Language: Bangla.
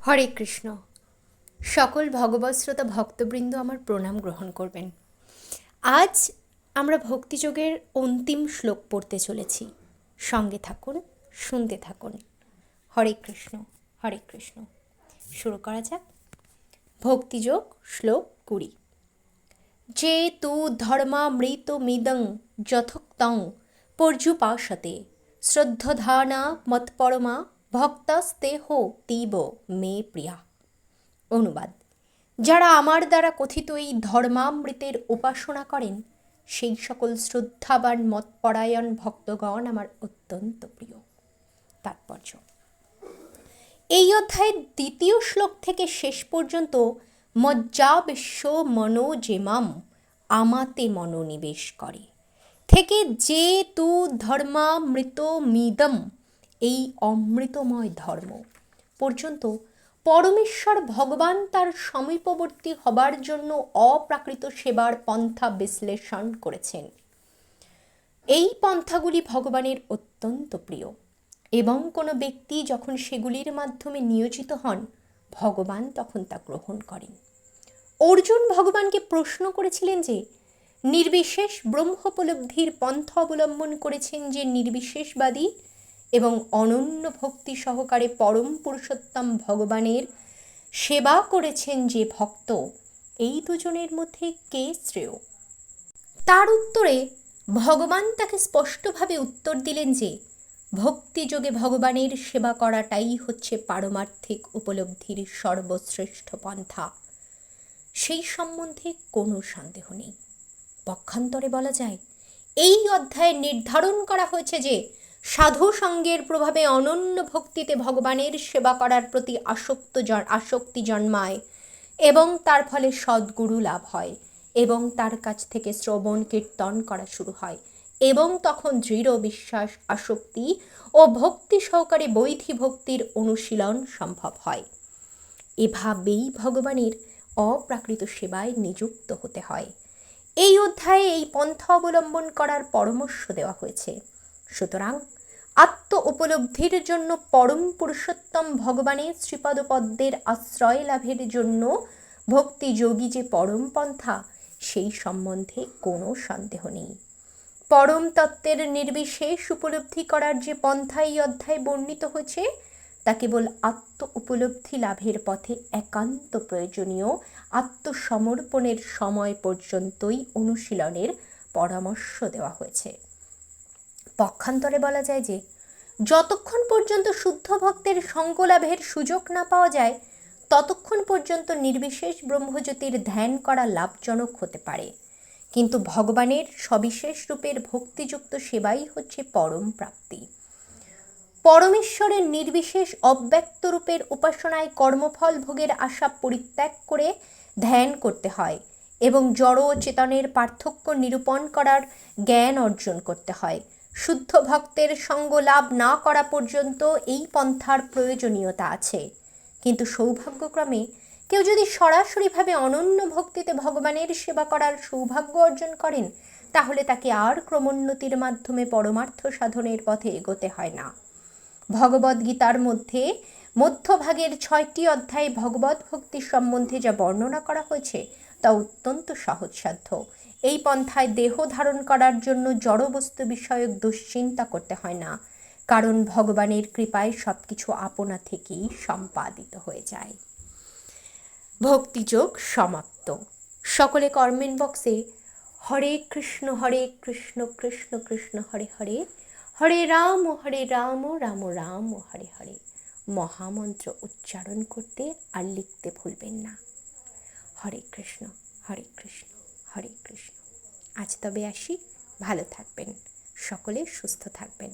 হরে কৃষ্ণ। সকল ভগবৎশ্রোতা ভক্তবৃন্দ আমার প্রণাম গ্রহণ করবেন। আজ আমরা ভক্তিযোগের অন্তিম শ্লোক পড়তে চলেছি। সঙ্গে থাকুন, শুনতে থাকুন। হরে কৃষ্ণ, হরে কৃষ্ণ। শুরু করা যাক। ভক্তিযোগ শ্লোক 20। যে তু ধর্মামৃতমিদং যথোক্তং পর্যুপাসতে শ্রদ্ধধানা মৎপরমা ভক্তস্তেহ তীব মে প্রিয়া। অনুবাদ: যারা আমার দ্বারা কথিত এই ধর্মামৃতের উপাসনা করেন, সেই সকল শ্রদ্ধাবান মতপরায়ণ ভক্তগণ আমার অত্যন্ত প্রিয়। তাৎপর্য: এই অধ্যায়ের দ্বিতীয় শ্লোক থেকে শেষ পর্যন্ত মজ্জাবেশ্য মনোজেমাম আমাতে মনোনিবেশ করে থেকে যে তু ধর্মামৃতমিদম এই অমৃতময় ধর্ম পর্যন্ত পরমেশ্বর ভগবান তার সমীপবর্তী হবার জন্য অপ্রাকৃত সেবার পন্থা বিশ্লেষণ করেছেন। এই পন্থাগুলি ভগবানের অত্যন্ত প্রিয় এবং কোনো ব্যক্তি যখন সেগুলির মাধ্যমে নিয়োজিত হন, ভগবান তখন তা গ্রহণ করেন। অর্জুন ভগবানকে প্রশ্ন করেছিলেন যে নির্বিশেষ ব্রহ্মোপলব্ধির পন্থা অবলম্বন করেছেন যে নির্বিশেষবাদী এবং অনন্য ভক্তি সহকারে পরম পুরুষোত্তম ভগবানের সেবা করেছেন যে ভক্ত, এই দুজনের মধ্যে কে শ্রেয়? তার উত্তরে ভগবান তাকে স্পষ্টভাবে উত্তর দিলেন যে ভক্তিযোগে ভগবানের সেবা করাটাই হচ্ছে পারমার্থিক উপলব্ধির সর্বশ্রেষ্ঠ পন্থা। সেই সম্বন্ধে কোনো সন্দেহ নেই। পক্ষান্তরে বলা যায়, এই অধ্যায়ে নির্ধারণ করা হয়েছে যে সাধু সঙ্গের প্রভাবে অনন্য ভক্তিতে ভগবানের সেবা করার প্রতি আসক্তি জন্মায় এবং তার ফলে সদ্গুরু লাভ হয় এবং তার কাছ থেকে শ্রবণ কীর্তন করা শুরু হয় এবং তখন দৃঢ় বিশ্বাস, আসক্তি ও ভক্তি সহকারে বৈধী ভক্তির অনুশীলন সম্ভব হয়। এভাবেই ভগবানের অপ্রাকৃত সেবায় নিযুক্ত হতে হয়। এই অধ্যায়ে এই পন্থা অবলম্বন করার পরামর্শ দেওয়া হয়েছে। সুতরাং আত্ম উপলব্ধির জন্য পরম পুরুষোত্তম ভগবানের শ্রীপদপদ্মের আশ্রয় লাভের জন্য ভক্তিযোগী যে পরম পন্থা, সেই সম্বন্ধে কোনো সন্দেহ নেই। পরম তত্ত্বের নির্বিশেষ উপলব্ধি করার যে পন্থা এই অধ্যায়ে বর্ণিত হয়েছে, তা কেবল আত্ম উপলব্ধি লাভের পথে একান্ত প্রয়োজনীয় আত্মসমর্পণের সময় পর্যন্তই অনুশীলনের পরামর্শ দেওয়া হয়েছে। পক্ষান্তরে বলা যায় যে যতক্ষণ পর্যন্ত শুদ্ধ ভক্তের সঙ্গ লাভের সুযোগ না পাওয়া যায়, ততক্ষণ পর্যন্ত নির্বিশেষ ব্রহ্মজ্যোতির ধ্যান করা লাভজনক হতে পারে, কিন্তু ভগবানের সবিশেষ রূপের ভক্তিযুক্ত সেবাই হচ্ছে পরম প্রাপ্তি। পরমেশ্বরের নির্বিশেষ অব্যক্ত রূপের উপাসনায় কর্মফল ভোগের আশা পরিত্যাগ করে ধ্যান করতে হয় এবং জড় ও চেতনের পার্থক্য নিরূপণ করার জ্ঞান অর্জন করতে হয়। শুদ্ধ ভক্তের সঙ্গ লাভ না করা পর্যন্ত এই পন্থার প্রয়োজনীয়তা আছে, কিন্তু সৌভাগ্যক্রমে কেউ যদি সরাসরিভাবে অনন্য ভক্তিতে ভগবানের সেবা করার সৌভাগ্য অর্জন করেন, তাহলে তাকে আর ক্রমোন্নতির মাধ্যমে পরমার্থ সাধনের পথে এগোতে হয় না। ভগবদ্গীতার মধ্যভাগের 6টি অধ্যায়ে ভগবত ভক্তি সম্বন্ধে যা বর্ণনা করা হয়েছে তা অত্যন্ত সহজসাধ্য। এই পন্থায় দেহ ধারণ করার জন্য জড়বস্তু বিষয়ক দুশ্চিন্তা করতে হয় না, কারণ ভগবানের কৃপায় সবকিছু আপনা থেকেই সম্পাদিত হয়ে যায়। ভক্তিযোগ সমাপ্ত। সকলে কমেন্ট বক্সে হরে কৃষ্ণ কৃষ্ণ কৃষ্ণ হরে হরে, হরে রাম রাম রাম হরে হরে মহামন্ত্র উচ্চারণ করতে আর লিখতে ভুলবেন না। হরে কৃষ্ণ হরে কৃষ্ণ হরে কৃষ্ণ। আজ তবে আসি। ভালো থাকবেন, সকলে সুস্থ থাকবেন।